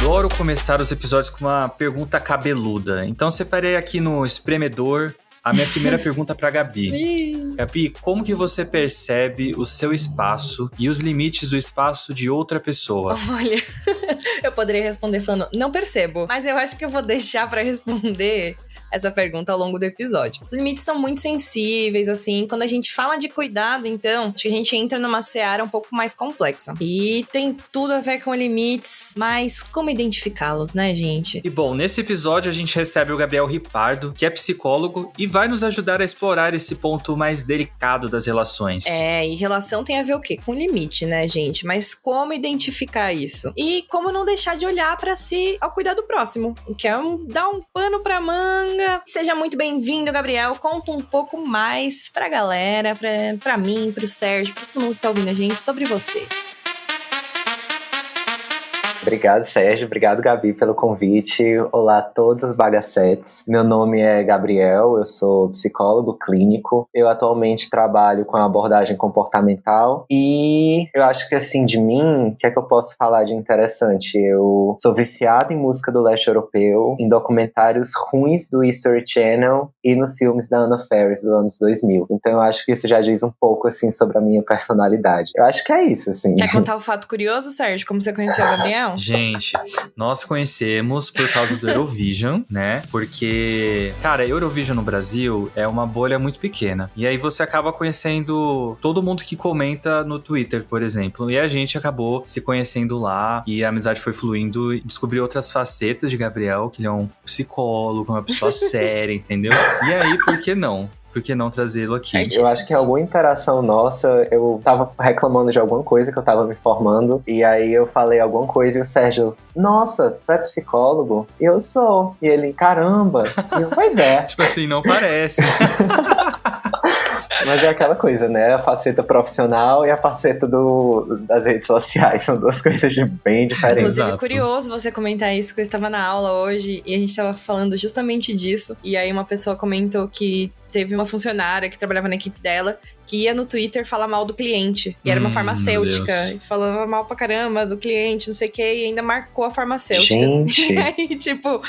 adoro começar os episódios com uma pergunta cabeluda. Então separei aqui no espremedor a minha primeira pergunta pra Gabi. Gabi, como que você percebe o seu espaço e os limites do espaço de outra pessoa? Olha, eu poderia responder falando, não percebo. Mas eu acho que eu vou deixar pra responder essa pergunta ao longo do episódio. Os limites são muito sensíveis, assim. Quando a gente fala de cuidado, então, acho que a gente entra numa seara um pouco mais complexa. E tem tudo a ver com limites, mas como identificá-los, né, gente? E bom, nesse episódio a gente recebe o Gabriel Ripardo, que é psicólogo e vai nos ajudar a explorar esse ponto mais delicado das relações. E relação tem a ver o quê? Com limite, né, gente? Mas como identificar isso? E como não deixar de olhar pra si ao cuidar do próximo, que é dar um pano pra manga. Seja muito bem-vindo, Gabriel. Conta um pouco mais pra galera, pra mim, pro Sérgio, pra todo mundo que tá ouvindo a gente sobre você. Obrigado, Sérgio. Obrigado, Gabi, pelo convite. Olá a todos os bagacetes. Meu nome é Gabriel, eu sou psicólogo clínico. Eu atualmente trabalho com a abordagem comportamental e eu acho que, assim, de mim, o que é que eu posso falar de interessante? Eu sou viciado em música do leste europeu, em documentários ruins do History Channel e nos filmes da Anna Faris dos anos 2000. Então eu acho que isso já diz um pouco, assim, sobre a minha personalidade. Eu acho que é isso, assim. Quer contar o fato curioso, Sérgio? Como você conheceu o Gabriel? Gente, nós conhecemos por causa do Eurovision, né? Porque, cara, Eurovision no Brasil é uma bolha muito pequena. E aí você acaba conhecendo todo mundo que comenta no Twitter, por exemplo. E a gente acabou se conhecendo lá e a amizade foi fluindo e descobri outras facetas de Gabriel, que ele é um psicólogo, uma pessoa séria, entendeu? E aí, por que não? Por que não trazê-lo aqui? Eu acho que em alguma interação nossa, eu tava reclamando de alguma coisa que eu tava me formando, e aí eu falei alguma coisa e o Sérgio, nossa, tu é psicólogo? E eu sou. E ele, caramba. E eu, pois é. Tipo assim, não parece. Mas é aquela coisa, né? A faceta profissional e a faceta das redes sociais. São duas coisas bem diferentes. Inclusive, Exato. Curioso você comentar isso, que eu estava na aula hoje e a gente estava falando justamente disso. E aí uma pessoa comentou que teve uma funcionária que trabalhava na equipe dela que ia no Twitter falar mal do cliente. E era uma farmacêutica. E falava mal pra caramba do cliente, não sei o que, e ainda marcou a farmacêutica. Gente. E aí, tipo,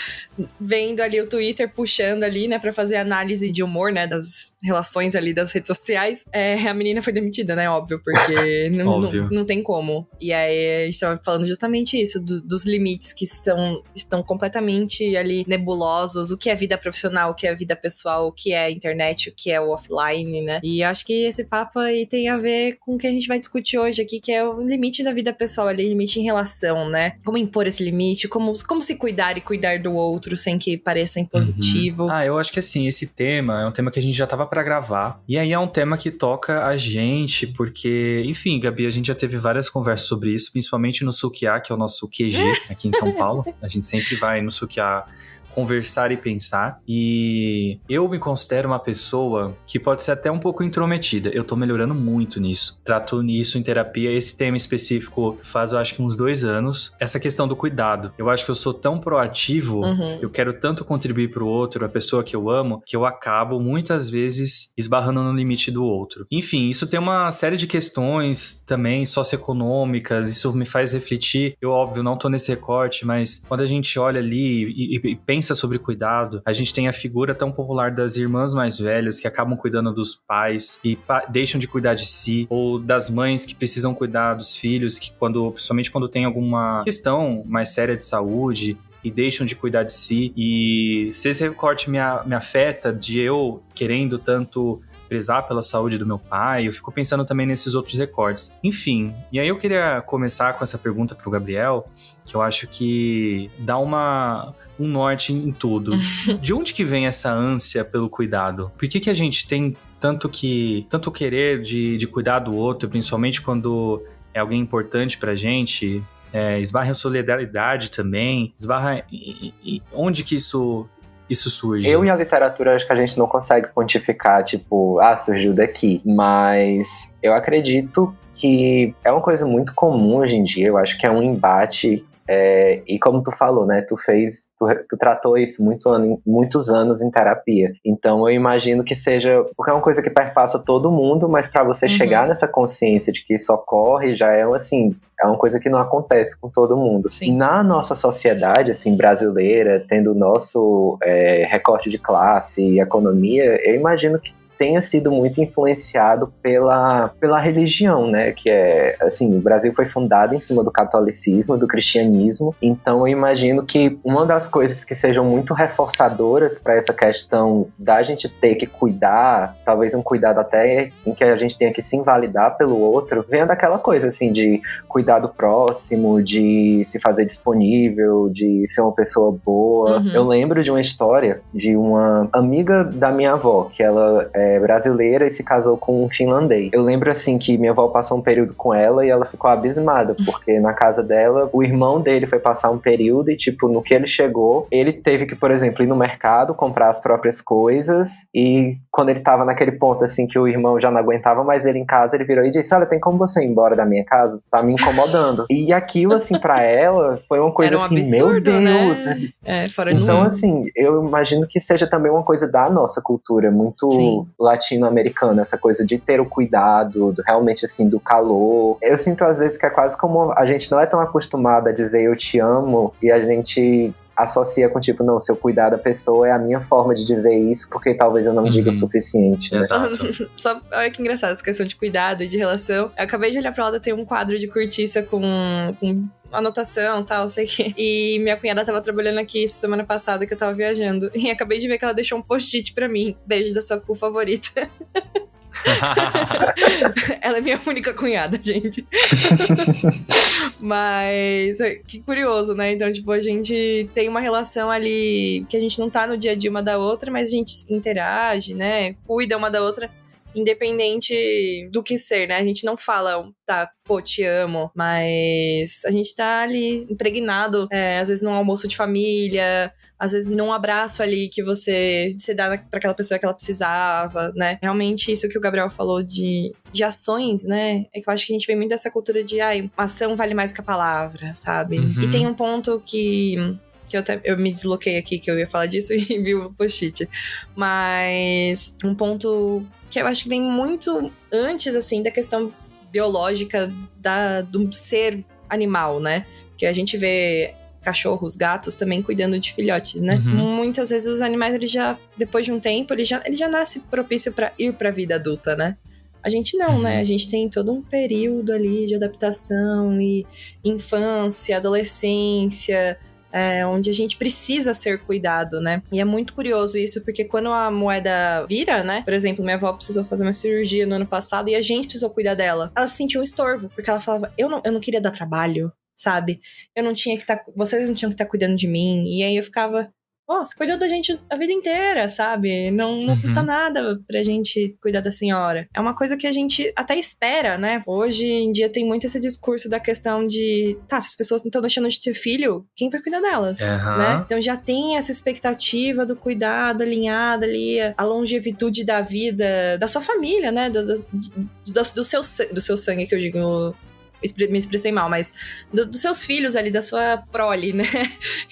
vendo ali o Twitter, puxando ali, né, pra fazer análise de humor, né, das relações ali das redes sociais. A menina foi demitida, né, óbvio, porque não tem como. E aí, a gente tava falando justamente isso, dos limites que estão completamente ali nebulosos. O que é vida profissional, o que é vida pessoal, o que é a internet, o que é o offline, né? E acho que esse papo aí tem a ver com o que a gente vai discutir hoje aqui, que é o limite da vida pessoal ali, limite em relação, né? Como impor esse limite, como se cuidar e cuidar do outro sem que pareça impositivo. Eu acho que assim, esse tema é um tema que a gente já tava pra gravar, e aí é um tema que toca a gente, porque, enfim, Gabi, a gente já teve várias conversas sobre isso, principalmente no Sukiá, que é o nosso QG aqui em São Paulo. A gente sempre vai no Sukiá conversar e pensar, e eu me considero uma pessoa que pode ser até um pouco intrometida. Eu tô melhorando muito nisso. Trato nisso em terapia. Esse tema específico faz, eu acho que uns 2 anos. Essa questão do cuidado. Eu acho que eu sou tão proativo, eu quero tanto contribuir pro outro, a pessoa que eu amo, que eu acabo muitas vezes esbarrando no limite do outro. Enfim, isso tem uma série de questões também socioeconômicas, isso me faz refletir. Eu, óbvio, não tô nesse recorte, mas quando a gente olha ali e pensa sobre cuidado, a gente tem a figura tão popular das irmãs mais velhas que acabam cuidando dos pais e deixam de cuidar de si, ou das mães que precisam cuidar dos filhos, que principalmente quando tem alguma questão mais séria de saúde, e deixam de cuidar de si. E se esse recorte me afeta, de eu querendo tanto prezar pela saúde do meu pai, eu fico pensando também nesses outros recortes. Enfim, e aí eu queria começar com essa pergunta pro Gabriel, que eu acho que dá um norte em tudo. De onde que vem essa ânsia pelo cuidado? Por que a gente tem tanto querer de cuidar do outro, principalmente quando é alguém importante pra gente? Esbarra em solidariedade também, esbarra onde que isso surge? Eu e a literatura acho que a gente não consegue quantificar, tipo, surgiu daqui. Mas eu acredito que é uma coisa muito comum hoje em dia. Eu acho que é um embate E como tu falou, né, tu tratou isso muitos anos em terapia. Então eu imagino que seja, porque é uma coisa que perpassa todo mundo, mas para você chegar nessa consciência de que isso ocorre, já é assim, é uma coisa que não acontece com todo mundo. Sim. Na nossa sociedade, assim, brasileira, tendo o nosso recorte de classe e economia, eu imagino que tenha sido muito influenciado pela religião, né? Que é, assim, o Brasil foi fundado em cima do catolicismo, do cristianismo, então eu imagino que uma das coisas que sejam muito reforçadoras para essa questão da gente ter que cuidar, talvez um cuidado até em que a gente tenha que se invalidar pelo outro, venha daquela coisa, assim, de cuidar do próximo, de se fazer disponível, de ser uma pessoa boa. Eu lembro de uma história de uma amiga da minha avó, que ela brasileira e se casou com um finlandês. Eu lembro, assim, que minha avó passou um período com ela e ela ficou abismada, porque na casa dela, o irmão dele foi passar um período e, tipo, no que ele chegou, ele teve que, por exemplo, ir no mercado, comprar as próprias coisas, e quando ele tava naquele ponto, assim, que o irmão já não aguentava mais ele em casa, ele virou e disse: olha, tem como você ir embora da minha casa? Tá me incomodando. E aquilo, assim, pra ela, foi uma coisa, era um assim, absurdo, meu Deus, né? Fora de então, assim, eu imagino que seja também uma coisa da nossa cultura, muito latino-americana, essa coisa de ter o cuidado, realmente, assim, do calor. Eu sinto, às vezes, que é quase como a gente não é tão acostumado a dizer eu te amo, e a gente associa com, tipo, não, se eu cuidar da pessoa é a minha forma de dizer isso, porque talvez eu não diga o suficiente, né? Exato. Só, olha que engraçado essa questão de cuidado e de relação. Eu acabei de olhar pra lá, tem um quadro de cortiça com anotação e tal, sei o quê. E minha cunhada tava trabalhando aqui semana passada que eu tava viajando. E acabei de ver que ela deixou um post-it pra mim. Beijo da sua cu favorita. Ela é minha única cunhada, gente. Mas que curioso, né? Então, tipo, a gente tem uma relação ali que a gente não tá no dia a dia uma da outra, mas a gente interage, né? Cuida uma da outra, independente do que ser, né? A gente não fala, tá, pô, te amo, mas a gente tá ali impregnado, às vezes num almoço de família, às vezes num abraço ali que você dá pra aquela pessoa que ela precisava, né? Realmente isso que o Gabriel falou de ações, né? É que eu acho que a gente vem muito dessa cultura de, uma ação vale mais que a palavra, sabe? E tem um ponto que eu me desloquei aqui, que eu ia falar disso e vi o post-it. Mas um ponto que eu acho que vem muito antes, assim, da questão biológica do ser animal, né? Que a gente vê cachorros, gatos também cuidando de filhotes, né? Muitas vezes os animais, eles já, depois de um tempo, ele já nasce propício pra ir pra vida adulta, né? A gente não, né? A gente tem todo um período ali de adaptação e infância, adolescência, onde a gente precisa ser cuidado, né? E é muito curioso isso, porque quando a moeda vira, né? Por exemplo, minha avó precisou fazer uma cirurgia no ano passado e a gente precisou cuidar dela. Ela se sentiu um estorvo, porque ela falava, eu não queria dar trabalho, sabe? Eu não tinha que vocês não tinham que estar cuidando de mim. E aí eu ficava, você cuidou da gente a vida inteira, sabe? Não custa nada pra gente cuidar da senhora. É uma coisa que a gente até espera, né? Hoje em dia tem muito esse discurso da questão de, se as pessoas não estão deixando de ter filho, quem vai cuidar delas, né? Então já tem essa expectativa do cuidado alinhada ali, a longevidade da vida, da sua família, né? Do seu sangue, que eu digo... me expressei mal, mas dos seus filhos ali, da sua prole, né?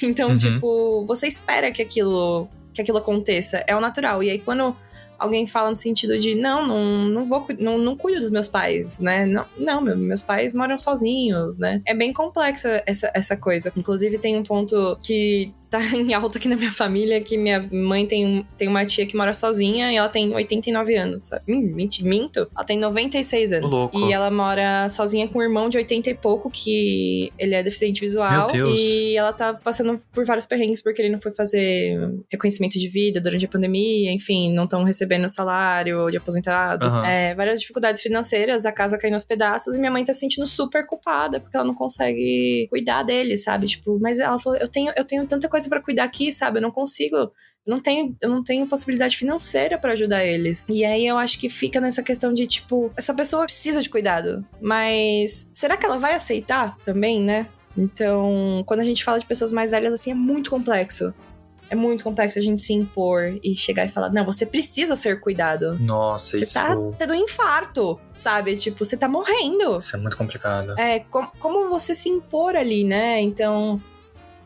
Então, tipo, você espera que aquilo aconteça, é o natural. E aí, quando alguém fala no sentido de não cuido dos meus pais, né? Não, meus pais moram sozinhos, né? É bem complexa essa coisa. Inclusive, tem um ponto que tá em alta aqui na minha família, que minha mãe tem uma tia que mora sozinha e ela tem 89 anos, sabe? Minto. Ela tem 96 anos. Louco. E ela mora sozinha com um irmão de 80 e pouco, que ele é deficiente visual. Meu Deus. E ela tá passando por vários perrengues, porque ele não foi fazer reconhecimento de vida durante a pandemia, enfim, não estão recebendo salário de aposentado. Várias dificuldades financeiras, a casa caindo aos pedaços, e minha mãe tá se sentindo super culpada, porque ela não consegue cuidar dele, sabe? Tipo, mas ela falou, eu tenho tanta coisa pra cuidar aqui, sabe? Eu não consigo, eu não tenho possibilidade financeira pra ajudar eles. E aí eu acho que fica nessa questão de, tipo, essa pessoa precisa de cuidado, mas será que ela vai aceitar também, né? Então, quando a gente fala de pessoas mais velhas, assim, é muito complexo. É muito complexo a gente se impor e chegar e falar, não, você precisa ser cuidado. Nossa, você tá tendo um infarto, sabe? Tipo, você tá morrendo. Isso é muito complicado. Como você se impor ali, né? Então,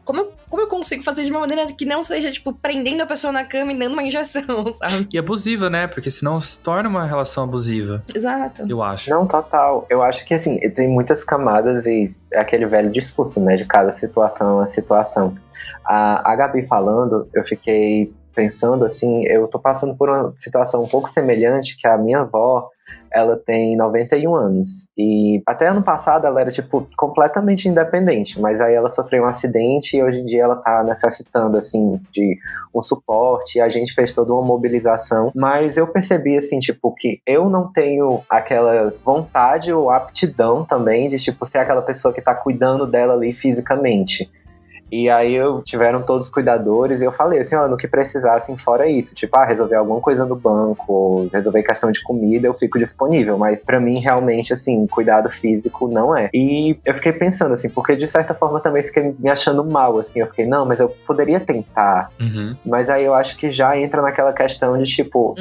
como eu consigo fazer de uma maneira que não seja, tipo, prendendo a pessoa na cama e dando uma injeção, sabe? E abusiva, né? Porque senão se torna uma relação abusiva. Exato. Eu acho. Não, total. Eu acho que, assim, tem muitas camadas e é aquele velho discurso, né? De cada situação é uma situação. A Gabi falando, eu fiquei pensando, assim, eu tô passando por uma situação um pouco semelhante, que a minha avó, ela tem 91 anos. E até ano passado ela era, tipo, completamente independente. Mas aí ela sofreu um acidente e hoje em dia ela tá necessitando, assim, de um suporte. E a gente fez toda uma mobilização. Mas eu percebi, assim, tipo, que eu não tenho aquela vontade ou aptidão também de, tipo, ser aquela pessoa que tá cuidando dela ali fisicamente. E aí tiveram todos os cuidadores e eu falei assim, ó, no que precisassem fora isso, tipo, resolver alguma coisa no banco, ou resolver questão de comida, eu fico disponível, mas pra mim realmente, assim, cuidado físico não é. E eu fiquei pensando, assim, porque de certa forma também fiquei me achando mal, assim, eu fiquei, não, mas eu poderia tentar, mas aí eu acho que já entra naquela questão de tipo,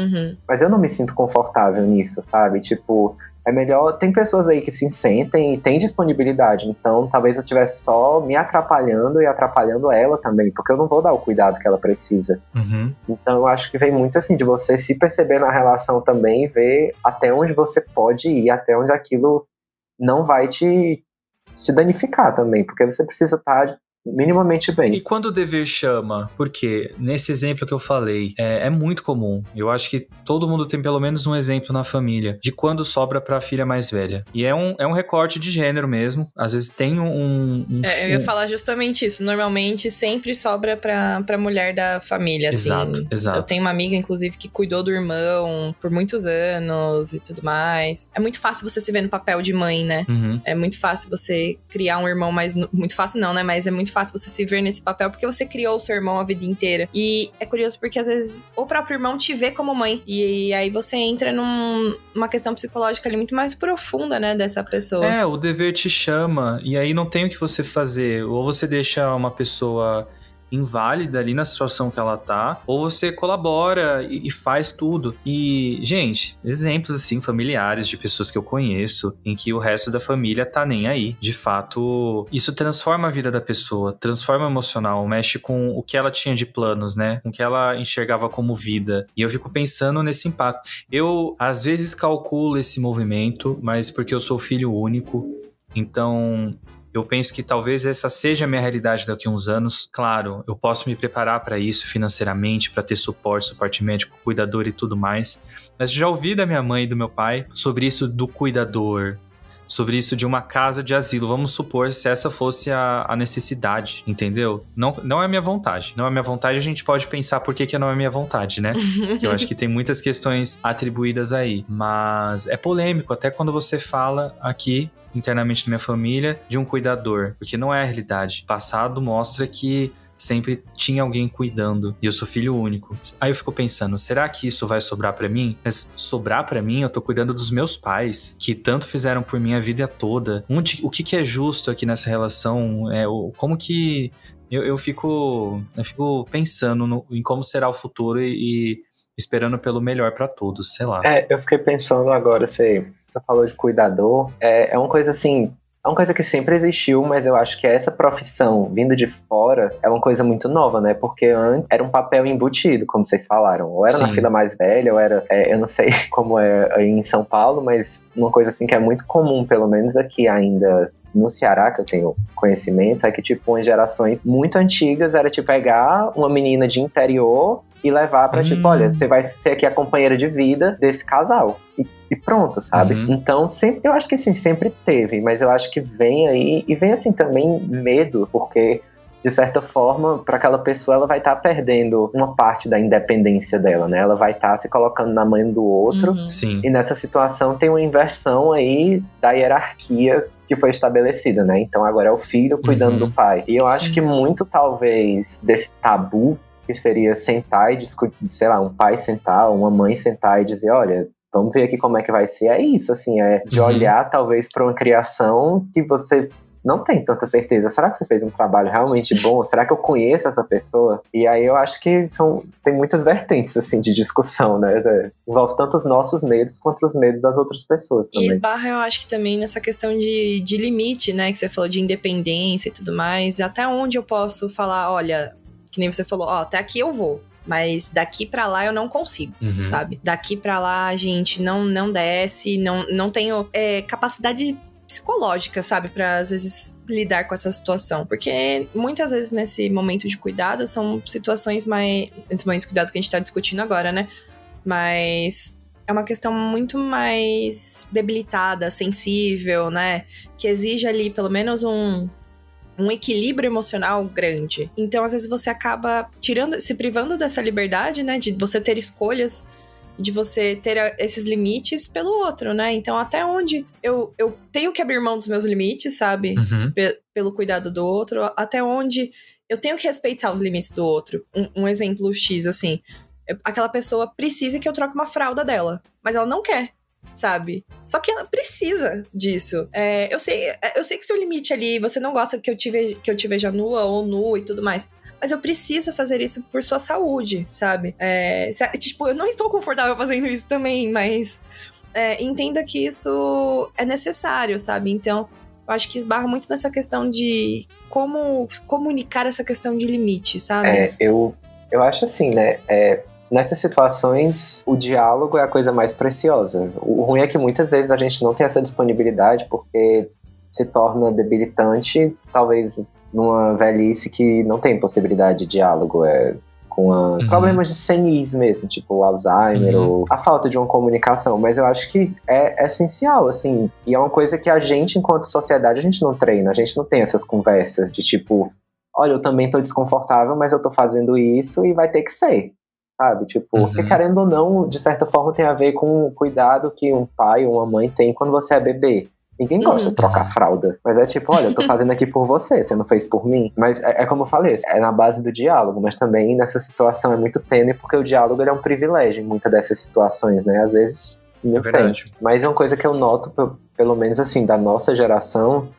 mas eu não me sinto confortável nisso, sabe, tipo... É melhor, tem pessoas aí que se sentem e têm disponibilidade, então talvez eu estivesse só me atrapalhando e atrapalhando ela também, porque eu não vou dar o cuidado que ela precisa. Então eu acho que vem muito assim, de você se perceber na relação também e ver até onde você pode ir, até onde aquilo não vai te danificar também, porque você precisa estar minimamente bem. E quando o dever chama? Porque nesse exemplo que eu falei, é muito comum. Eu acho que todo mundo tem pelo menos um exemplo na família de quando sobra pra filha mais velha. E é um recorte de gênero mesmo. Às vezes tem eu ia falar justamente isso. Normalmente sempre sobra pra mulher da família, assim. Exato. Eu tenho uma amiga, inclusive, que cuidou do irmão por muitos anos e tudo mais. É muito fácil você se ver no papel de mãe, né? É muito fácil você criar um irmão mais... Muito fácil não, né? Mas é muito fácil você se ver nesse papel porque você criou o seu irmão a vida inteira. E é curioso porque às vezes o próprio irmão te vê como mãe. E aí você entra numa questão psicológica ali muito mais profunda, né, dessa pessoa. O dever te chama e aí não tem o que você fazer. Ou você deixa uma pessoa inválida ali na situação que ela tá, ou você colabora e faz tudo. E, gente, exemplos assim familiares de pessoas que eu conheço em que o resto da família tá nem aí. De fato, isso transforma a vida da pessoa, transforma o emocional, mexe com o que ela tinha de planos, né? Com o que ela enxergava como vida. E eu fico pensando nesse impacto. Eu, às vezes, calculo esse movimento, mas porque eu sou filho único, então... Eu penso que talvez essa seja a minha realidade daqui a uns anos. Claro, eu posso me preparar para isso financeiramente, para ter suporte médico, cuidador e tudo mais. Mas já ouvi da minha mãe e do meu pai sobre isso do cuidador, sobre isso de uma casa de asilo. Vamos supor se essa fosse a necessidade, entendeu? Não é minha vontade. Não é minha vontade, a gente pode pensar por que não é minha vontade, né? Que eu acho que tem muitas questões atribuídas aí. Mas é polêmico, até quando você fala aqui internamente na minha família, de um cuidador, porque não é a realidade. O passado mostra que sempre tinha alguém cuidando, e eu sou filho único. Aí eu fico pensando, será que isso vai sobrar pra mim? Mas sobrar pra mim, eu tô cuidando dos meus pais, que tanto fizeram por mim a vida toda. O que é justo aqui nessa relação? Como que... Eu fico pensando em como será o futuro e esperando pelo melhor pra todos, sei lá. Eu fiquei pensando agora, você falou de cuidador, é uma coisa assim, é uma coisa que sempre existiu, mas eu acho que essa profissão vindo de fora é uma coisa muito nova, né? Porque antes era um papel embutido, como vocês falaram. Ou era na fila mais velha, ou era... eu não sei como é aí em São Paulo, mas uma coisa assim que é muito comum, pelo menos aqui ainda no Ceará, que eu tenho conhecimento, é que tipo, em gerações muito antigas era tipo pegar uma menina de interior e levar pra tipo, olha, você vai ser aqui a companheira de vida desse casal. E pronto, sabe? Então, sempre, eu acho que assim, sempre teve, mas eu acho que vem aí, e vem assim também medo, porque de certa forma, para aquela pessoa, ela vai estar perdendo uma parte da independência dela, né? Ela vai estar se colocando na mão do outro. Sim. E nessa situação tem uma inversão aí da hierarquia que foi estabelecida, né? Então agora é o filho cuidando do pai. E eu acho que muito, talvez, desse tabu que seria sentar e discutir, sei lá, um pai sentar, uma mãe sentar e dizer, olha, vamos ver aqui como é que vai ser. É isso, assim, é de olhar talvez para uma criação que você não tem tanta certeza. Será que você fez um trabalho realmente bom? Será que eu conheço essa pessoa? E aí eu acho que tem muitas vertentes, assim, de discussão, né? Envolve tanto os nossos medos quanto os medos das outras pessoas também. E esbarra, eu acho que também nessa questão de limite, né? Que você falou de independência e tudo mais. Até onde eu posso falar, olha, que nem você falou, ó, até aqui eu vou. Mas daqui pra lá eu não consigo, sabe? Daqui pra lá a gente não desce, não tenho capacidade psicológica, sabe? Pra, às vezes, lidar com essa situação. Porque, muitas vezes, nesse momento de cuidado, são situações mais... Nesse momento de cuidado que a gente tá discutindo agora, né? Mas é uma questão muito mais debilitada, sensível, né? Que exige ali, pelo menos, um equilíbrio emocional grande. Então, às vezes, você acaba se privando dessa liberdade, né? De você ter escolhas, de você ter esses limites pelo outro, né? Então, até onde eu tenho que abrir mão dos meus limites, sabe? Pelo cuidado do outro. Até onde eu tenho que respeitar os limites do outro. Um exemplo X, assim. Aquela pessoa precisa que eu troque uma fralda dela, mas ela não quer. Sabe? Só que ela precisa disso. Eu sei que seu limite ali, você não gosta que eu te veja nua ou nu e tudo mais. Mas eu preciso fazer isso por sua saúde, sabe? Tipo, eu não estou confortável fazendo isso também, mas entenda que isso é necessário, sabe? Então, eu acho que esbarra muito nessa questão de como comunicar essa questão de limite, sabe? Eu acho assim, né? Nessas situações, o diálogo é a coisa mais preciosa. O ruim é que muitas vezes a gente não tem essa disponibilidade porque se torna debilitante, talvez numa velhice que não tem possibilidade de diálogo, com os problemas de senis mesmo, tipo o Alzheimer ou a falta de uma comunicação. Mas eu acho que é essencial, assim, e é uma coisa que a gente, enquanto sociedade, a gente não treina, a gente não tem essas conversas de tipo, olha, eu também tô desconfortável, mas eu tô fazendo isso e vai ter que ser. Sabe, tipo, porque querendo ou não, de certa forma tem a ver com o cuidado que um pai ou uma mãe tem quando você é bebê. Ninguém gosta de trocar fralda, mas é tipo, olha, eu tô fazendo aqui por você não fez por mim. Mas é como eu falei, é na base do diálogo, mas também nessa situação é muito tênue, porque o diálogo ele é um privilégio em muitas dessas situações, né, às vezes não tem. Mas é uma coisa que eu noto, pelo menos assim, da nossa geração,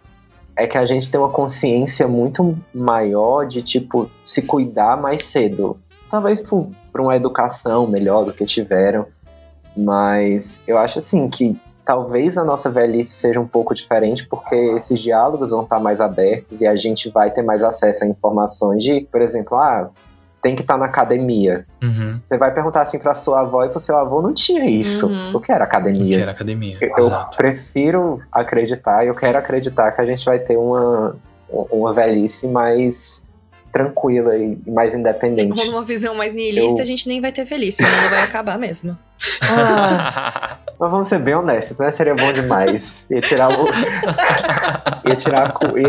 é que a gente tem uma consciência muito maior de, tipo, se cuidar mais cedo. Talvez por uma educação melhor do que tiveram, mas eu acho assim que talvez a nossa velhice seja um pouco diferente porque esses diálogos vão estar mais abertos e a gente vai ter mais acesso a informações de, por exemplo, tem que estar na academia. Você vai perguntar assim pra sua avó e pro seu avô não tinha isso. O que era academia? O que era academia? Eu prefiro acreditar, eu quero acreditar que a gente vai ter uma velhice mais tranquila e mais independente. Com uma visão mais nihilista, a gente nem vai ter velhice, o mundo vai acabar mesmo. Mas vamos ser bem honestos, né? Seria bom demais. Ia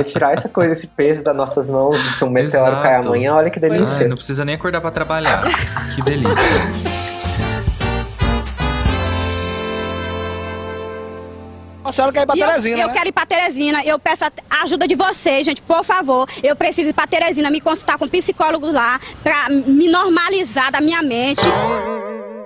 tirar essa coisa, esse peso das nossas mãos, se um meteoro cair amanhã, olha que delícia. Não precisa nem acordar pra trabalhar. Que delícia. A senhora quer ir pra Teresina, Eu quero ir pra Teresina. Eu peço a ajuda de vocês, gente, por favor. Eu preciso ir pra Teresina, me consultar com psicólogos lá, pra me normalizar da minha mente.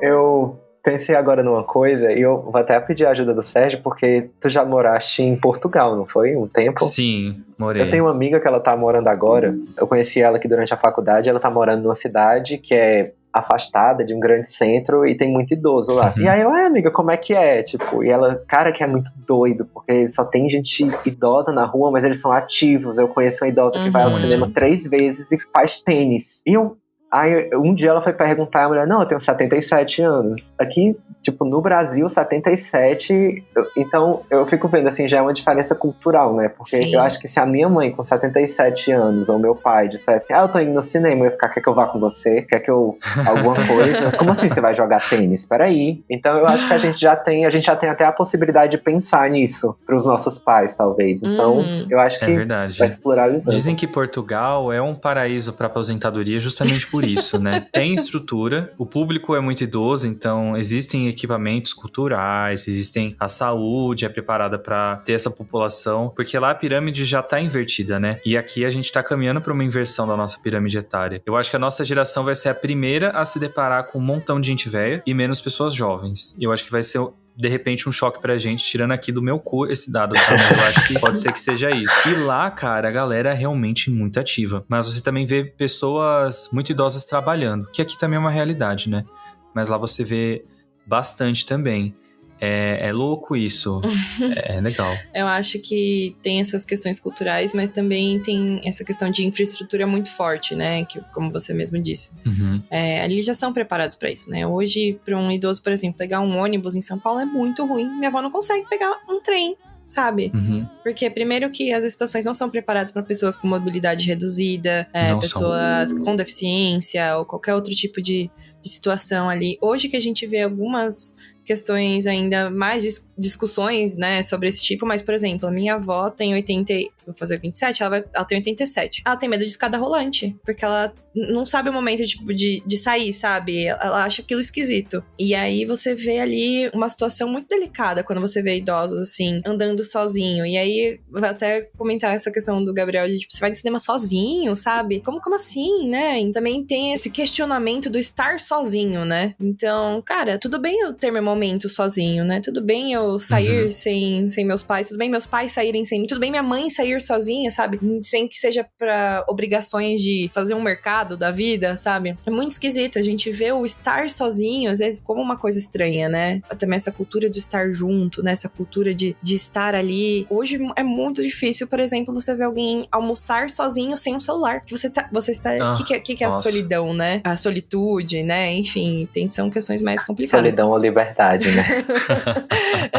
Eu pensei agora numa coisa, e eu vou até pedir a ajuda do Sérgio, porque tu já moraste em Portugal, não foi? Um tempo? Sim, morei. Eu tenho uma amiga que ela tá morando agora. Eu conheci ela aqui durante a faculdade. Ela tá morando numa cidade que é afastada de um grande centro e tem muito idoso lá. E aí eu, amiga, como é que é? Tipo, e ela, cara, que é muito doido, porque só tem gente idosa na rua, mas eles são ativos. Eu conheço uma idosa que vai ao cinema 3 vezes e faz tênis. E aí um dia ela foi perguntar, a mulher, não, eu tenho 77 anos. Aqui, tipo, no Brasil, 77, então eu fico vendo, assim, já é uma diferença cultural, né? Porque eu acho que se a minha mãe com 77 anos, ou meu pai, dissesse, eu tô indo no cinema, eu ia ficar, quer que eu vá com você? Quer que eu... alguma coisa? Como assim você vai jogar tênis? Peraí. Então eu acho que a gente já tem até a possibilidade de pensar nisso pros nossos pais, talvez. Então, eu acho que vai explorar isso. Dizem que Portugal é um paraíso pra aposentadoria justamente por isso, né? Tem estrutura, o público é muito idoso, então existem equipamentos culturais, a saúde é preparada para ter essa população, porque lá a pirâmide já tá invertida, né? E aqui a gente tá caminhando para uma inversão da nossa pirâmide etária. Eu acho que a nossa geração vai ser a primeira a se deparar com um montão de gente velha e menos pessoas jovens. Eu acho que vai ser de repente, um choque pra gente, tirando aqui do meu cu esse dado, tá? Mas eu acho que pode ser que seja isso. E lá, cara, a galera é realmente muito ativa. Mas você também vê pessoas muito idosas trabalhando, que aqui também é uma realidade, né? Mas lá você vê bastante também. É louco isso. É legal. Eu acho que tem essas questões culturais, mas também tem essa questão de infraestrutura muito forte, né? Que, como você mesmo disse. Uhum. Eles já são preparados pra isso, né? Hoje, pra um idoso, por exemplo, pegar um ônibus em São Paulo é muito ruim. Minha avó não consegue pegar um trem, sabe? Uhum. Porque, primeiro, que as estações não são preparadas para pessoas com mobilidade reduzida, pessoas com deficiência ou qualquer outro tipo de situação ali. Hoje que a gente vê algumas questões ainda mais discussões, né, sobre esse tipo, mas, por exemplo, a minha avó tem 80, vou fazer 27, ela tem 87. Ela tem medo de escada rolante, porque ela não sabe o momento, tipo, de sair, sabe? Ela acha aquilo esquisito. E aí você vê ali uma situação muito delicada quando você vê idosos, assim, andando sozinho. E aí, vou até comentar essa questão do Gabriel, de, tipo, você vai no cinema sozinho, sabe? Como assim, né? E também tem esse questionamento do estar sozinho, né? Então, cara, tudo bem eu ter meu momento sozinho, né? Tudo bem eu sair sem meus pais, tudo bem meus pais saírem sem mim, tudo bem minha mãe sair sozinha, sabe? Sem que seja pra obrigações de fazer um mercado da vida, sabe? É muito esquisito, a gente vê o estar sozinho, às vezes, como uma coisa estranha, né? Também essa cultura do estar junto, né? Essa cultura de estar ali. Hoje é muito difícil, por exemplo, você ver alguém almoçar sozinho sem um celular. Você está... O que é a solidão, né? A solitude, né? Enfim, são questões mais complicadas. Solidão ou liberdade, né?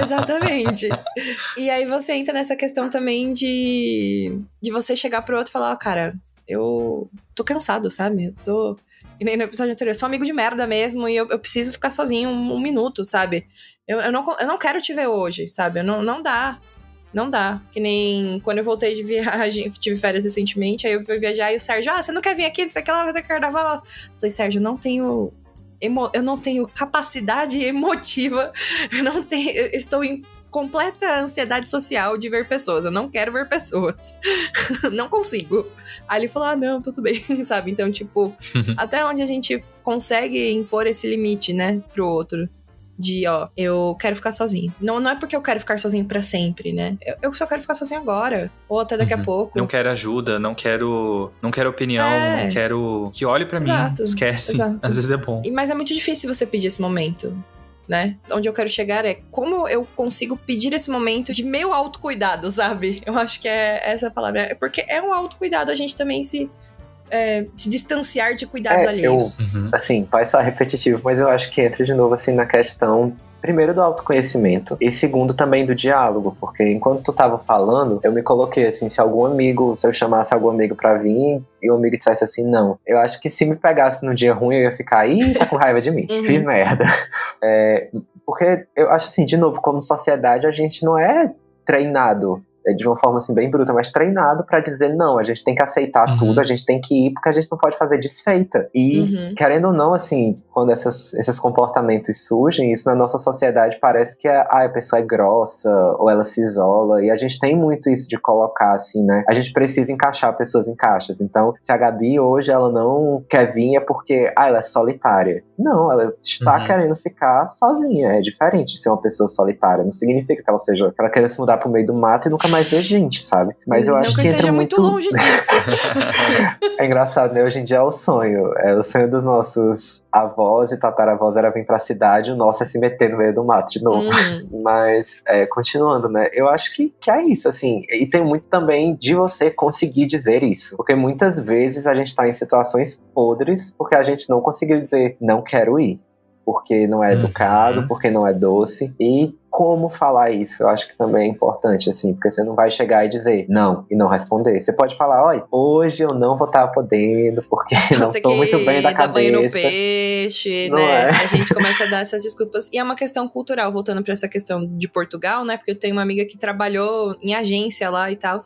Exatamente. E aí você entra nessa questão também de você chegar pro outro e falar, cara, eu tô cansado, sabe? Eu tô... E nem no episódio anterior, eu sou um amigo de merda mesmo e eu preciso ficar sozinho um minuto, sabe? Eu não quero te ver hoje, sabe? Não dá. Não dá. Que nem quando eu voltei de viagem, tive férias recentemente, aí eu fui viajar e o Sérgio, você não quer vir aqui? Não sei o que lá, vai ter carnaval. Eu falei, Sérgio, eu não tenho capacidade emotiva, eu estou em completa ansiedade social de ver pessoas, eu não quero ver pessoas. Não consigo. Aí ele falou, não, tudo bem, sabe? Então, tipo, até onde a gente consegue impor esse limite, né, pro outro. De, eu quero ficar sozinho. Não é porque eu quero ficar sozinho pra sempre, né? Eu só quero ficar sozinho agora. Ou até daqui a pouco. Não quero ajuda, não quero opinião, não quero que olhe pra mim. Esquece. Exato. Às vezes é bom. Mas é muito difícil você pedir esse momento, né? Onde eu quero chegar é como eu consigo pedir esse momento de meu autocuidado, sabe? Eu acho que é essa a palavra. Porque é um autocuidado a gente também se distanciar de cuidados alheios. Assim, pode soar repetitivo, mas eu acho que entra de novo assim na questão, primeiro, do autoconhecimento e segundo também do diálogo, porque enquanto tu tava falando, eu me coloquei assim, se eu chamasse algum amigo pra vir e o amigo dissesse assim, não, eu acho que se me pegasse num dia ruim eu ia ficar, tá com raiva de mim, fiz merda. Porque eu acho assim, de novo, como sociedade a gente não é treinado de uma forma assim bem bruta, mas treinado pra dizer não, a gente tem que aceitar tudo, a gente tem que ir, porque a gente não pode fazer desfeita. E, querendo ou não, assim, quando esses comportamentos surgem, isso na nossa sociedade parece que a pessoa é grossa, ou ela se isola, e a gente tem muito isso de colocar, assim, né? A gente precisa encaixar pessoas em caixas. Então, se a Gabi hoje, ela não quer vir, é porque, ela é solitária. Não, ela está querendo ficar sozinha. É diferente de ser uma pessoa solitária. Não significa que ela queira se mudar pro meio do mato e nunca mais ver gente, sabe? Mas eu acho que esteja muito longe disso. É engraçado, né? Hoje em dia é o sonho. É o sonho dos nossos avós e tataravós era vir pra cidade, o nosso é se meter no meio do mato de novo. Mas, continuando, né? Eu acho que é isso, assim. E tem muito também de você conseguir dizer isso. Porque muitas vezes a gente tá em situações podres porque a gente não conseguiu dizer não quero ir. Porque não é educado, porque não é doce. E como falar isso, eu acho que também é importante, assim, porque você não vai chegar e dizer não, e não responder. Você pode falar, olha, hoje eu não vou estar podendo, porque não tô muito bem da cabeça. Dar banho no peixe, não né? É? A gente começa a dar essas desculpas. E é uma questão cultural, voltando pra essa questão de Portugal, né? Porque eu tenho uma amiga que trabalhou em agência lá e tal.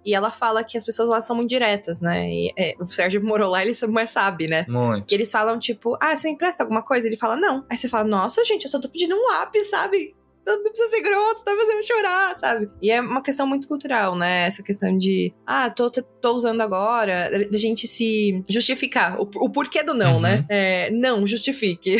E ela fala que as pessoas lá são muito diretas, né? E, o Sérgio morou lá, ele sabe, né? Muito. Que eles falam, tipo, você empresta alguma coisa? Ele fala, não. Aí você fala, nossa, gente, eu só tô pedindo um lápis, sabe? não precisa ser grosso, tá fazendo chorar, sabe? E é uma questão muito cultural, né? Essa questão de, tô usando agora, da gente se justificar, o porquê do não, né? Não, justifique.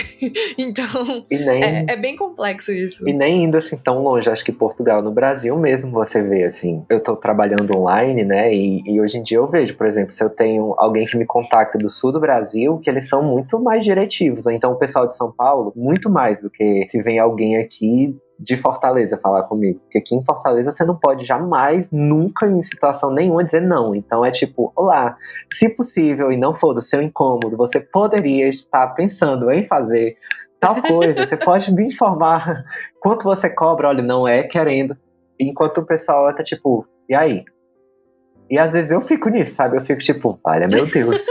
Então, é bem complexo isso. E nem indo assim tão longe, acho que Portugal, no Brasil mesmo você vê, assim, eu tô trabalhando online, né, e hoje em dia eu vejo, por exemplo, se eu tenho alguém que me contacta do sul do Brasil, que eles são muito mais diretivos, ou então o pessoal de São Paulo, muito mais do que se vem alguém aqui de Fortaleza falar comigo, porque aqui em Fortaleza você não pode jamais, nunca em situação nenhuma dizer não, então é tipo, olá, se possível e não for do seu incômodo, você poderia estar pensando em fazer tal coisa, você pode me informar quanto você cobra, olha, não é querendo, enquanto o pessoal tá tipo, e aí? E às vezes eu fico nisso, sabe, eu fico tipo, olha, meu Deus.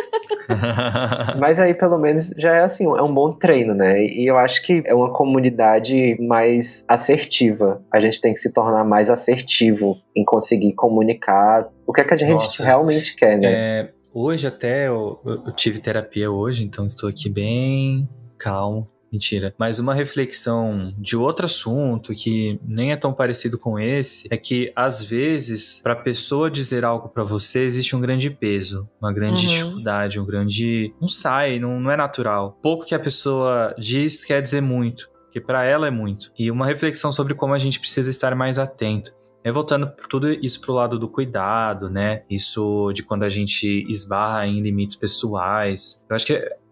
Mas aí pelo menos já é assim, é um bom treino, né? E eu acho que é uma comunidade mais assertiva. A gente tem que se tornar mais assertivo em conseguir comunicar o que é que a gente realmente quer, né? Hoje até eu tive terapia hoje, então estou aqui bem calmo. Mentira. Mas uma reflexão de outro assunto que nem é tão parecido com esse é que, às vezes, para a pessoa dizer algo para você, existe um grande peso, uma grande dificuldade, um grande... Não sai, não é natural. Pouco que a pessoa diz quer dizer muito, porque para ela é muito. E uma reflexão sobre como a gente precisa estar mais atento. Voltando tudo isso pro lado do cuidado, né? Isso de quando a gente esbarra em limites pessoais. Eu acho que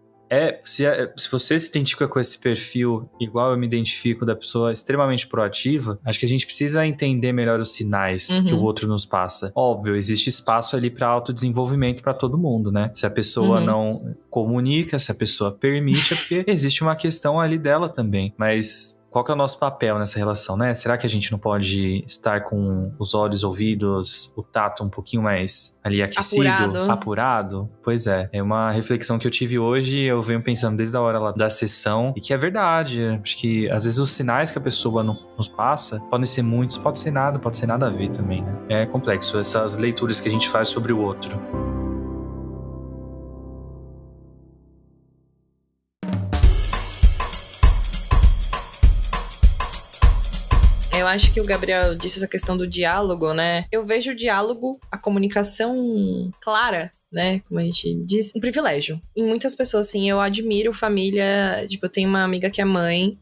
se você se identifica com esse perfil, igual eu me identifico, da pessoa extremamente proativa, acho que a gente precisa entender melhor os sinais que o outro nos passa. Óbvio, existe espaço ali para autodesenvolvimento para todo mundo, né? Se a pessoa não comunica, se a pessoa permite, é porque existe uma questão ali dela também. Mas qual que é o nosso papel nessa relação, né? Será que a gente não pode estar com os olhos, ouvidos, o tato um pouquinho mais ali aquecido, apurado? Pois é. É uma reflexão que eu tive hoje e eu venho pensando desde a hora lá da sessão e que é verdade. Acho que às vezes os sinais que a pessoa nos passa podem ser muitos, pode ser nada a ver também, né? É complexo essas leituras que a gente faz sobre o outro. Eu acho que o Gabriel disse essa questão do diálogo, né? Eu vejo o diálogo, a comunicação clara, né? Como a gente diz, um privilégio. Em muitas pessoas, assim, eu admiro família. Tipo, eu tenho uma amiga que é mãe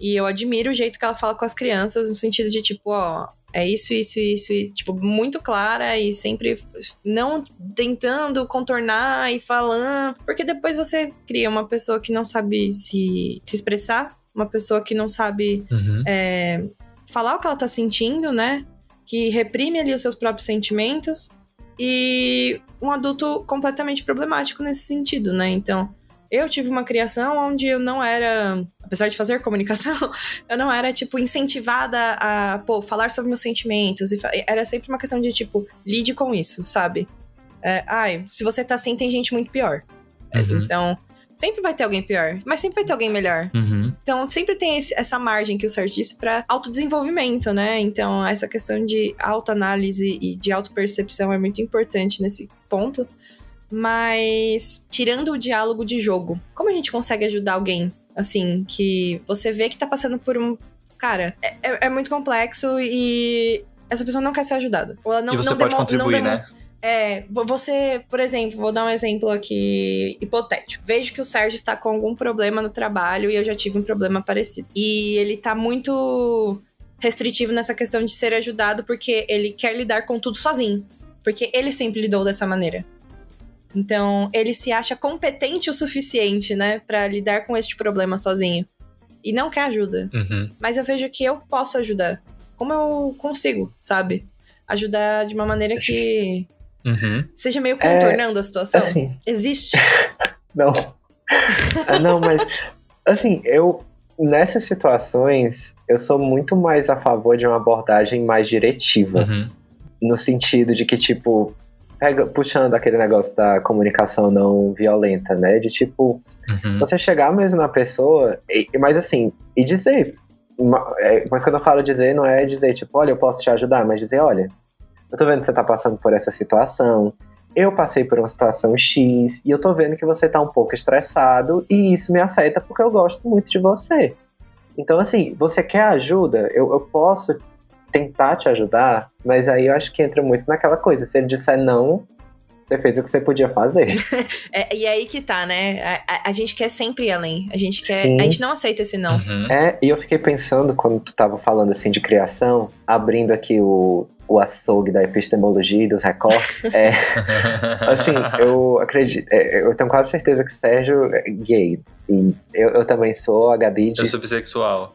e eu admiro o jeito que ela fala com as crianças, no sentido de, tipo, é isso, e, tipo, muito clara e sempre não tentando contornar e falando. Porque depois você cria uma pessoa que não sabe se expressar, uma pessoa que não sabe falar o que ela tá sentindo, né? Que reprime ali os seus próprios sentimentos. E um adulto completamente problemático nesse sentido, né? Então, eu tive uma criação onde eu não era, apesar de fazer comunicação, eu não era, tipo, incentivada a, falar sobre meus sentimentos. Era sempre uma questão de, tipo, lide com isso, sabe? Se você tá assim, tem gente muito pior. Então, sempre vai ter alguém pior, mas sempre vai ter alguém melhor. Então, sempre tem essa margem que o Sérgio disse pra autodesenvolvimento, né? Então, essa questão de autoanálise e de autopercepção é muito importante nesse ponto. Mas, tirando o diálogo de jogo, como a gente consegue ajudar alguém, assim, que você vê que tá passando por um... Cara, é muito complexo e essa pessoa não quer ser ajudada. Ou ela não, e você pode contribuir, né? Você, por exemplo, vou dar um exemplo aqui hipotético. Vejo que o Sérgio está com algum problema no trabalho e eu já tive um problema parecido. E ele tá muito restritivo nessa questão de ser ajudado porque ele quer lidar com tudo sozinho. Porque ele sempre lidou dessa maneira. Então, ele se acha competente o suficiente, né, pra lidar com este problema sozinho. E não quer ajuda. Mas eu vejo que eu posso ajudar. Como eu consigo, sabe? Ajudar de uma maneira que... seja meio contornando a situação. Assim, existe? Não. Não, mas... Assim, nessas situações, eu sou muito mais a favor de uma abordagem mais diretiva. No sentido de que, tipo... puxando aquele negócio da comunicação não violenta, né? De, tipo... Você chegar mesmo na pessoa... Mas, assim... E dizer... Mas quando eu falo dizer, não é dizer, tipo... Olha, eu posso te ajudar. Mas dizer, olha... Eu tô vendo que você tá passando por essa situação. Eu passei por uma situação X. E eu tô vendo que você tá um pouco estressado. E isso me afeta porque eu gosto muito de você. Então, assim, você quer ajuda? Eu posso tentar te ajudar, mas aí eu acho que entra muito naquela coisa. Se ele disser não, você fez o que você podia fazer. E aí que tá, né? A gente quer sempre ir além. A gente não aceita esse não. E eu fiquei pensando, quando tu tava falando assim de criação, abrindo aqui o açougue da epistemologia e dos recortes. Assim, eu acredito, eu tenho quase certeza que o Sérgio é gay. E eu também sou, a Gabi Eu sou bissexual.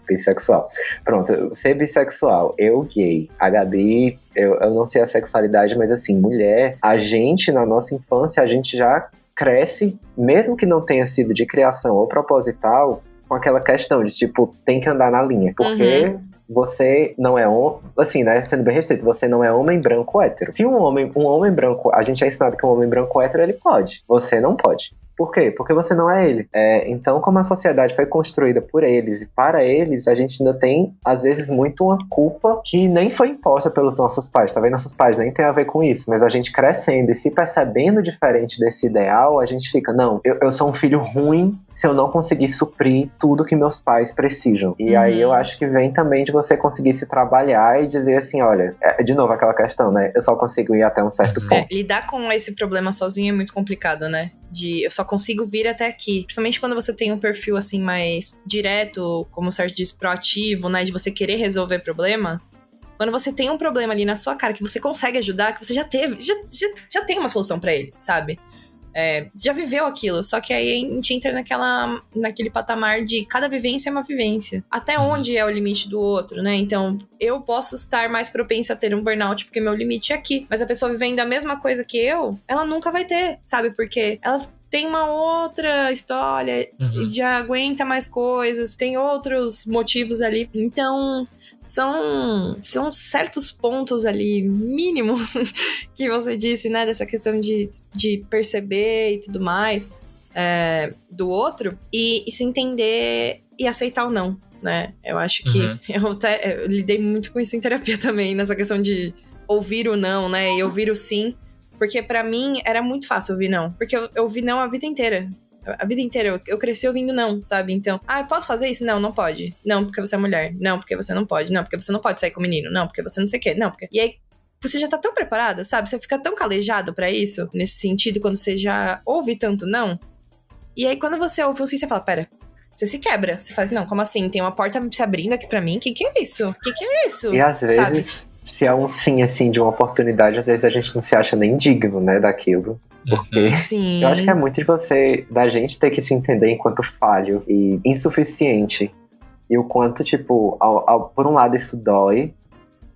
Bissexual. Pronto, ser bissexual, eu gay. A Gabi, eu não sei a sexualidade, mas assim, mulher, a gente, na nossa infância, a gente já cresce, mesmo que não tenha sido de criação ou proposital, com aquela questão de, tipo, tem que andar na linha. Porque você não é homem, assim, né, sendo bem restrito, você não é homem branco hétero. Se um homem branco, a gente é ensinado que um homem branco hétero, ele pode. Você não pode. Por quê? Porque você não é ele. Então, como a sociedade foi construída por eles e para eles, a gente ainda tem, às vezes, muito uma culpa que nem foi imposta pelos nossos pais. Talvez nossos pais nem tenham a ver com isso, mas a gente crescendo e se percebendo diferente desse ideal, a gente fica, não, eu sou um filho ruim se eu não conseguir suprir tudo que meus pais precisam. E aí eu acho que vem também de você conseguir se trabalhar e dizer assim, olha, de novo aquela questão, né? Eu só consigo ir até um certo ponto. Lidar com esse problema sozinho é muito complicado, né? Eu só consigo vir até aqui. Principalmente quando você tem um perfil, assim, mais direto, como o Sérgio disse, proativo, né? De você querer resolver problema. Quando você tem um problema ali na sua cara, que você consegue ajudar, que você já teve, já tem uma solução pra ele, sabe? Já viveu aquilo, só que aí a gente entra naquele patamar de cada vivência é uma vivência. Até onde é o limite do outro, né? Então, eu posso estar mais propensa a ter um burnout porque meu limite é aqui. Mas a pessoa vivendo a mesma coisa que eu, ela nunca vai ter, sabe? Porque ela tem uma outra história, já aguenta mais coisas, tem outros motivos ali. Então, são certos pontos ali mínimos que você disse, né? Dessa questão de perceber e tudo mais do outro e se entender e aceitar o não, né? Eu acho que eu lidei muito com isso em terapia também, nessa questão de ouvir o não, né? E ouvir o sim. Porque pra mim era muito fácil ouvir não. Porque eu ouvi não a vida inteira. A vida inteira eu cresci ouvindo não, sabe? Então, eu posso fazer isso? Não, não pode. Não, porque você é mulher. Não, porque você não pode. Não, porque você não pode sair com o menino. Não, porque você não sei o quê. Não, porque... E aí, você já tá tão preparada, sabe? Você fica tão calejado pra isso, nesse sentido, quando você já ouve tanto não. E aí, quando você ouve um sim, você fala, pera... Você se quebra. Você faz, não, como assim? Tem uma porta se abrindo aqui pra mim? Que é isso? Que é isso? E às vezes... Sabe? Se é um sim, assim, de uma oportunidade, às vezes a gente não se acha nem digno, né, daquilo. Porque Sim. eu acho que é muito da gente ter que se entender enquanto falho e insuficiente. E o quanto, tipo, por um lado isso dói,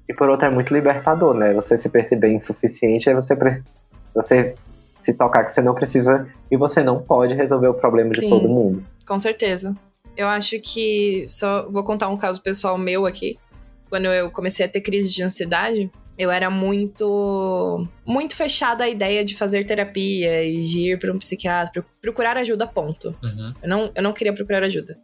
e por outro é muito libertador, né? Você se perceber insuficiente, aí você se tocar que você não precisa e você não pode resolver o problema de todo mundo. Com certeza. Eu acho que, só vou contar um caso pessoal meu aqui. Quando eu comecei a ter crise de ansiedade, eu era muito fechada à ideia de fazer terapia e de ir para um psiquiatra, procurar ajuda, ponto. Eu não queria procurar ajuda.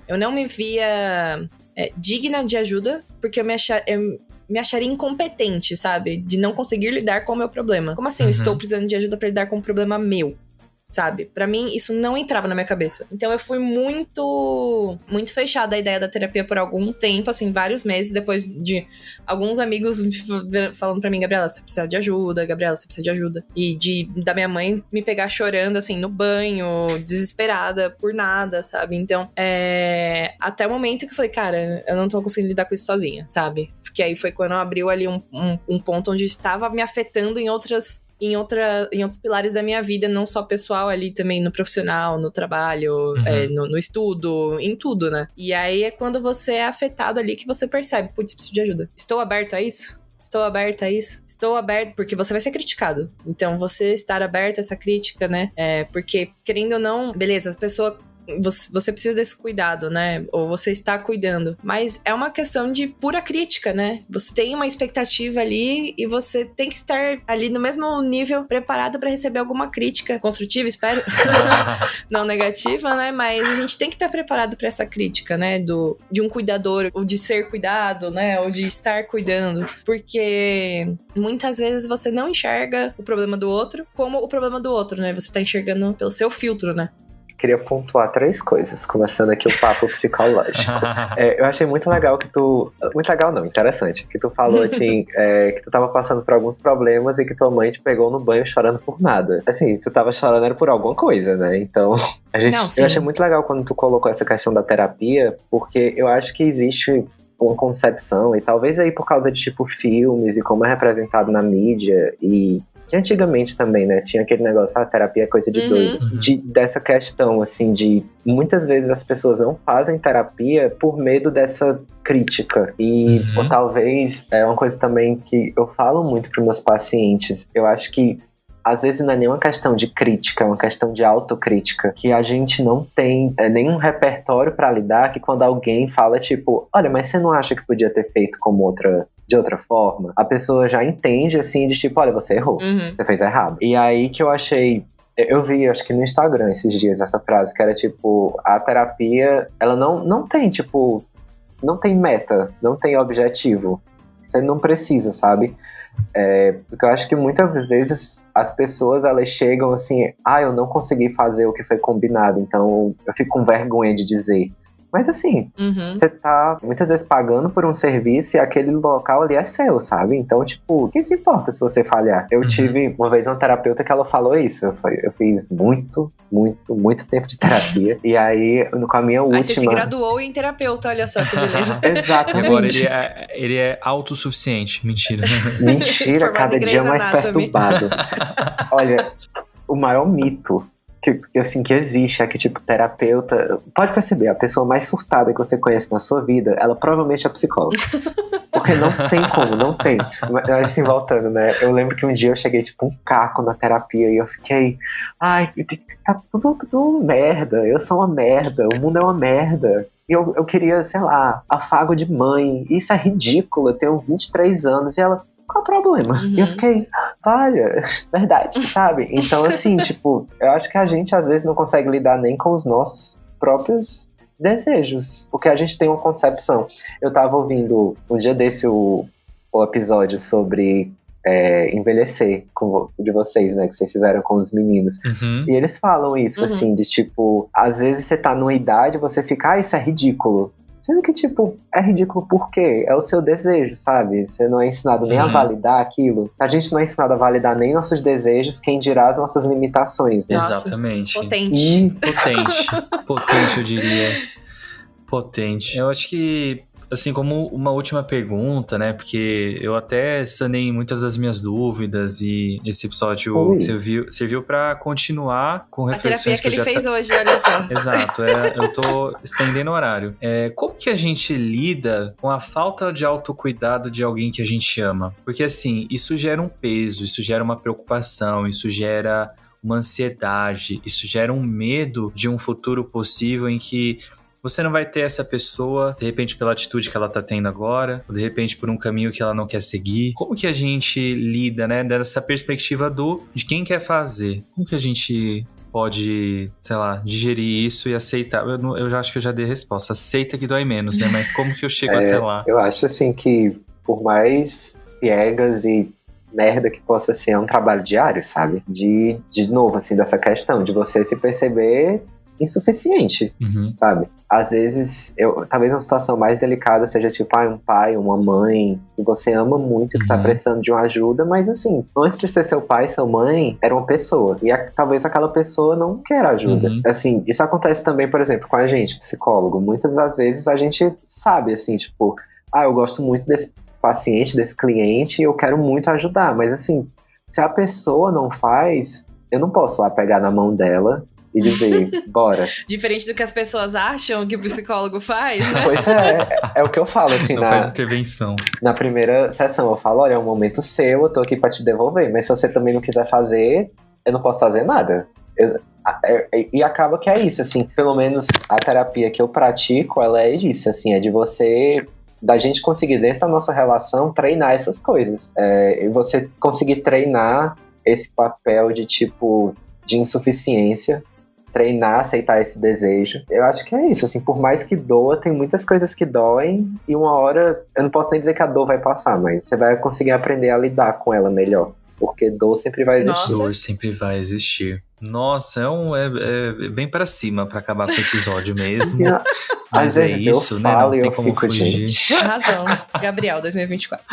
Eu não me via digna de ajuda, porque eu me acharia incompetente, sabe? De não conseguir lidar com o meu problema. Como assim eu estou precisando de ajuda para lidar com um problema meu? Sabe? Pra mim, isso não entrava na minha cabeça. Então, eu fui muito fechada à ideia da terapia por algum tempo, assim, vários meses, depois de alguns amigos falando pra mim, Gabriela, você precisa de ajuda, Gabriela, você precisa de ajuda. E da minha mãe me pegar chorando, assim, no banho, desesperada por nada, sabe? Então, até o momento que eu falei, cara, eu não tô conseguindo lidar com isso sozinha, sabe? Porque aí foi quando abriu ali um ponto onde estava me afetando em outros pilares da minha vida, não só pessoal, ali também no profissional, no trabalho, no estudo, em tudo, né? E aí é quando você é afetado ali que você percebe, putz, preciso de ajuda. Estou aberto a isso? Estou aberta a isso? Estou aberto, porque você vai ser criticado. Então, você estar aberto a essa crítica, né? Porque, querendo ou não, beleza, a pessoa... Você precisa desse cuidado, né? Ou você está cuidando. Mas é uma questão de pura crítica, né? Você tem uma expectativa ali e você tem que estar ali no mesmo nível, preparado para receber alguma crítica construtiva, espero. Não negativa, né? Mas a gente tem que estar preparado para essa crítica, né? De um cuidador, ou de ser cuidado, né? Ou de estar cuidando. Porque muitas vezes você não enxerga o problema do outro como o problema do outro, né? Você tá enxergando pelo seu filtro, né? queria pontuar 3 coisas, começando aqui o papo psicológico. Eu achei muito legal que tu... Muito legal não, interessante. Que tu falou, assim, que tu tava passando por alguns problemas e que tua mãe te pegou no banho chorando por nada. Assim, tu tava chorando era por alguma coisa, né? Então, eu achei muito legal quando tu colocou essa questão da terapia, porque eu acho que existe uma concepção, e talvez aí por causa de, tipo, filmes e como é representado na mídia, e que antigamente também, né, tinha aquele negócio, terapia é coisa de doido. Dessa questão, assim, de muitas vezes as pessoas não fazem terapia por medo dessa crítica. E ou talvez, é uma coisa também que eu falo muito para meus pacientes, eu acho que às vezes não é nenhuma questão de crítica, é uma questão de autocrítica, que a gente não tem nenhum repertório para lidar, que quando alguém fala, tipo, olha, mas você não acha que podia ter feito de outra forma? A pessoa já entende, assim, de tipo, olha, você errou, você fez errado. E aí que eu achei... Eu vi, acho que no Instagram esses dias, essa frase, que era tipo, a terapia, ela não tem, tipo, não tem meta, não tem objetivo. Você não precisa, sabe? Porque eu acho que muitas vezes as pessoas, elas chegam assim, eu não consegui fazer o que foi combinado, então eu fico com vergonha de dizer. Mas assim, você tá muitas vezes pagando por um serviço e aquele local ali é seu, sabe? Então, tipo, o que se importa se você falhar? Eu tive uma vez uma terapeuta que ela falou isso. Eu fiz muito tempo de terapia. E aí, com a minha última... Aí você se graduou em terapeuta, olha só que beleza. Exatamente. Agora ele é autossuficiente. Mentira. Mentira, cada dia mais perturbado. Olha, o maior mito que existe é que, tipo, terapeuta... Pode perceber, a pessoa mais surtada que você conhece na sua vida, ela provavelmente é psicóloga. Porque não tem como, não tem. Mas, assim, voltando, né? Eu lembro que um dia eu cheguei, tipo, um caco na terapia e eu fiquei... tá tudo merda. Eu sou uma merda. O mundo é uma merda. E eu queria, sei lá, afago de mãe. Isso é ridículo. Eu tenho 23 anos. E ela... Qual o problema? E eu fiquei, verdade, sabe? Então, assim, tipo, eu acho que a gente às vezes não consegue lidar nem com os nossos próprios desejos, porque a gente tem uma concepção. Eu tava ouvindo um dia desse o episódio sobre envelhecer de vocês, né, que vocês fizeram com os meninos. E eles falam isso, assim, de tipo, às vezes você tá numa idade, você fica, isso é ridículo. Sendo que, tipo, é ridículo por quê? É o seu desejo, sabe? Você não é ensinado nem a validar aquilo. A gente não é ensinado a validar nem nossos desejos, quem dirá as nossas limitações, né? Nossa, exatamente. Potente, eu diria. Potente. Eu acho que, assim, como uma última pergunta, né? Porque eu até sanei muitas das minhas dúvidas e esse episódio serviu pra continuar com reflexões que ele fez hoje, olha só. Exato, eu tô estendendo o horário. Como que a gente lida com a falta de autocuidado de alguém que a gente ama? Porque, assim, isso gera um peso, isso gera uma preocupação, isso gera uma ansiedade, isso gera um medo de um futuro possível em que você não vai ter essa pessoa, de repente pela atitude que ela tá tendo agora, ou de repente por um caminho que ela não quer seguir. Como que a gente lida, né, dessa perspectiva de quem quer fazer? Como que a gente pode, sei lá, digerir isso e aceitar? Eu já acho que eu já dei a resposta. Aceita que dói menos, né? Mas como que eu chego até lá? Eu acho, assim, que por mais piegas e merda que possa ser, é um trabalho diário, sabe? De novo, assim, dessa questão de você se perceber insuficiente, sabe? Às vezes, talvez uma situação mais delicada seja tipo, um pai, uma mãe que você ama muito e que tá precisando de uma ajuda, mas assim, antes de ser seu pai, sua mãe, era uma pessoa. E talvez aquela pessoa não queira ajuda. Assim, isso acontece também, por exemplo, com a gente, psicólogo. Muitas das vezes a gente sabe, assim, tipo, eu gosto muito desse paciente, desse cliente, e eu quero muito ajudar, mas assim, se a pessoa não faz, eu não posso lá pegar na mão dela e dizer, bora. Diferente do que as pessoas acham que o psicólogo faz, né? Pois é o que eu falo, assim, não faz intervenção. Na primeira sessão eu falo, olha, é um momento seu, eu tô aqui pra te devolver, mas se você também não quiser fazer, eu não posso fazer nada. E acaba que é isso, assim, pelo menos a terapia que eu pratico, ela é disso, assim, é de você, da gente conseguir dentro da nossa relação, treinar essas coisas. E você conseguir treinar esse papel de tipo, de insuficiência, treinar, aceitar esse desejo. Eu acho que é isso, assim, por mais que doa, tem muitas coisas que doem e uma hora, eu não posso nem dizer que a dor vai passar, mas você vai conseguir aprender a lidar com ela melhor, porque dor sempre vai existir. Dor sempre vai existir. Nossa, é bem pra cima pra acabar com o episódio mesmo. Mas é isso, né? Não tem como fugir. Razão. Gabriel, 2024.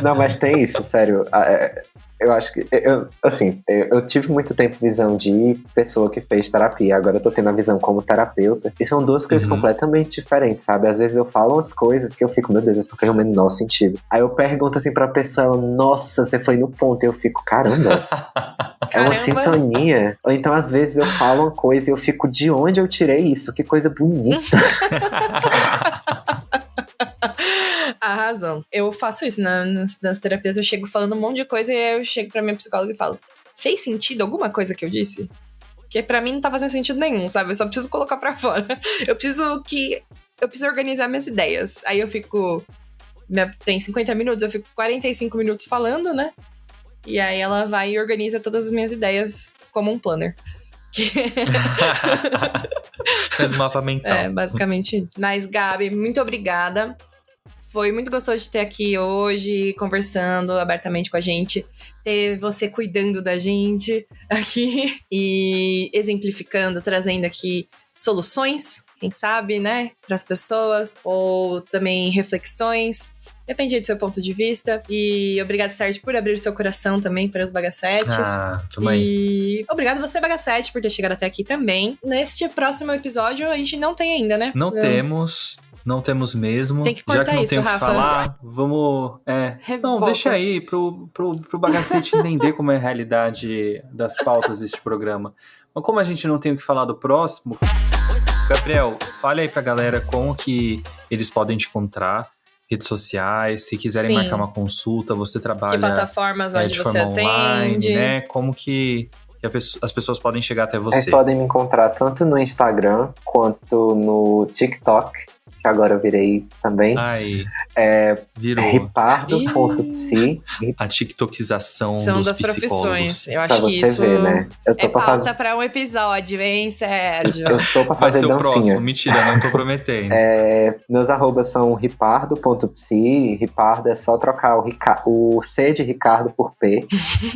Não, mas tem isso, sério. Eu acho que, eu tive muito tempo visão de pessoa que fez terapia, agora eu tô tendo a visão como terapeuta, e são duas coisas completamente diferentes, sabe? Às vezes eu falo umas coisas que eu fico, meu Deus, isso não fez o menor sentido. Aí eu pergunto assim pra pessoa, ela, nossa, você foi no ponto, e eu fico, caramba. É uma sintonia. Ou então, às vezes, eu falo uma coisa e eu fico, de onde eu tirei isso? Que coisa bonita. A razão. Eu faço isso nas terapias. Eu chego falando um monte de coisa e aí eu chego pra minha psicóloga e falo, fez sentido alguma coisa que eu disse? Porque pra mim não tá fazendo sentido nenhum, sabe? Eu só preciso colocar pra fora. Eu preciso organizar minhas ideias. Aí eu fico... Tem 50 minutos, eu fico 45 minutos falando, né? E aí ela vai e organiza todas as minhas ideias como um planner. Faz um mapa mental. É, basicamente isso. Mas, Gabi, muito obrigada. Foi muito gostoso de ter aqui hoje, conversando abertamente com a gente. Ter você cuidando da gente aqui e exemplificando, trazendo aqui soluções, quem sabe, né, para as pessoas. Ou também reflexões. Depende do seu ponto de vista. E obrigado, Sérgio, por abrir o seu coração também para os bagacetes. Tamo aí. E obrigado você, bagacete, por ter chegado até aqui também. Neste próximo episódio, a gente não tem ainda, né? Não temos mesmo. Tem que cortar. Já que não isso, tem o que Rafa. falar, vamos... Não, deixa aí pro bagacete entender como é a realidade das pautas deste programa. Mas como a gente não tem o que falar do próximo... Gabriel, fale aí pra galera como que eles podem te encontrar. Redes sociais, se quiserem marcar uma consulta, você trabalha... Que plataformas onde você atende. Online, né? Como que as pessoas podem chegar até você? Vocês podem me encontrar tanto no Instagram, quanto no TikTok, que agora eu virei também. Virou. Ripardo.psi. A tiktokização São dos das psicólogos. Profissões. Eu acho que isso ver, né? Eu tô pauta pra um episódio, hein, Sérgio? Eu estou pra fazer dancinha. Vai ser o próximo. Mentira, não tô prometendo. Meus arrobas são ripardo.psi. Ripardo é só trocar o C de Ricardo por P,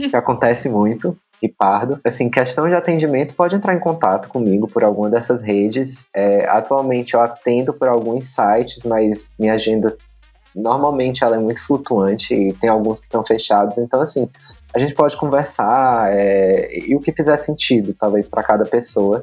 que acontece muito. Ripardo. Assim, questão de atendimento, pode entrar em contato comigo por alguma dessas redes. Atualmente eu atendo por alguns sites, mas minha agenda, normalmente ela é muito flutuante e tem alguns que estão fechados. Então, assim, a gente pode conversar e o que fizer sentido, talvez, para cada pessoa.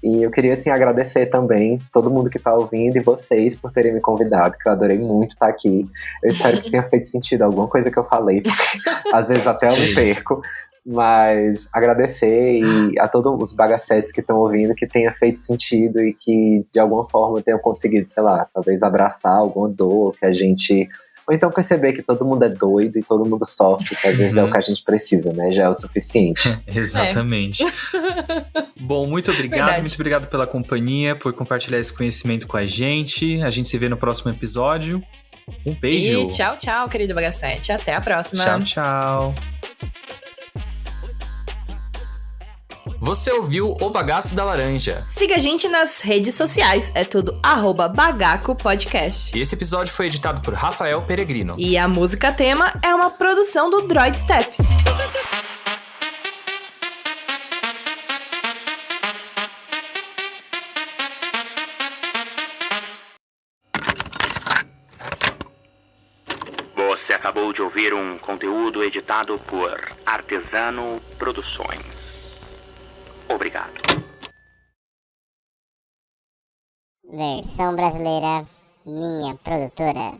E eu queria, assim, agradecer também todo mundo que tá ouvindo e vocês por terem me convidado, que eu adorei muito estar aqui. Eu espero que tenha feito sentido alguma coisa que eu falei, porque às vezes até eu me perco. Mas agradecer e a todos os bagacetes que estão ouvindo, que tenha feito sentido e que de alguma forma tenham conseguido, sei lá, talvez abraçar alguma dor que a gente... Ou então perceber que todo mundo é doido e todo mundo sofre, que às vezes é o que a gente precisa, né? Já é o suficiente. Exatamente. Bom, muito obrigado. Verdade. Muito obrigado pela companhia, por compartilhar esse conhecimento com a gente. A gente se vê no próximo episódio. Um beijo. E tchau, tchau, querido bagacete. Até a próxima. Tchau, tchau. Você ouviu O Bagaço da Laranja. Siga a gente nas redes sociais, é tudo @Bagaco Podcast. E esse episódio foi editado por Rafael Peregrino. E a música tema é uma produção do Droid Step. Você acabou de ouvir um conteúdo editado por Artesano Produções. Obrigado. Versão brasileira, minha produtora.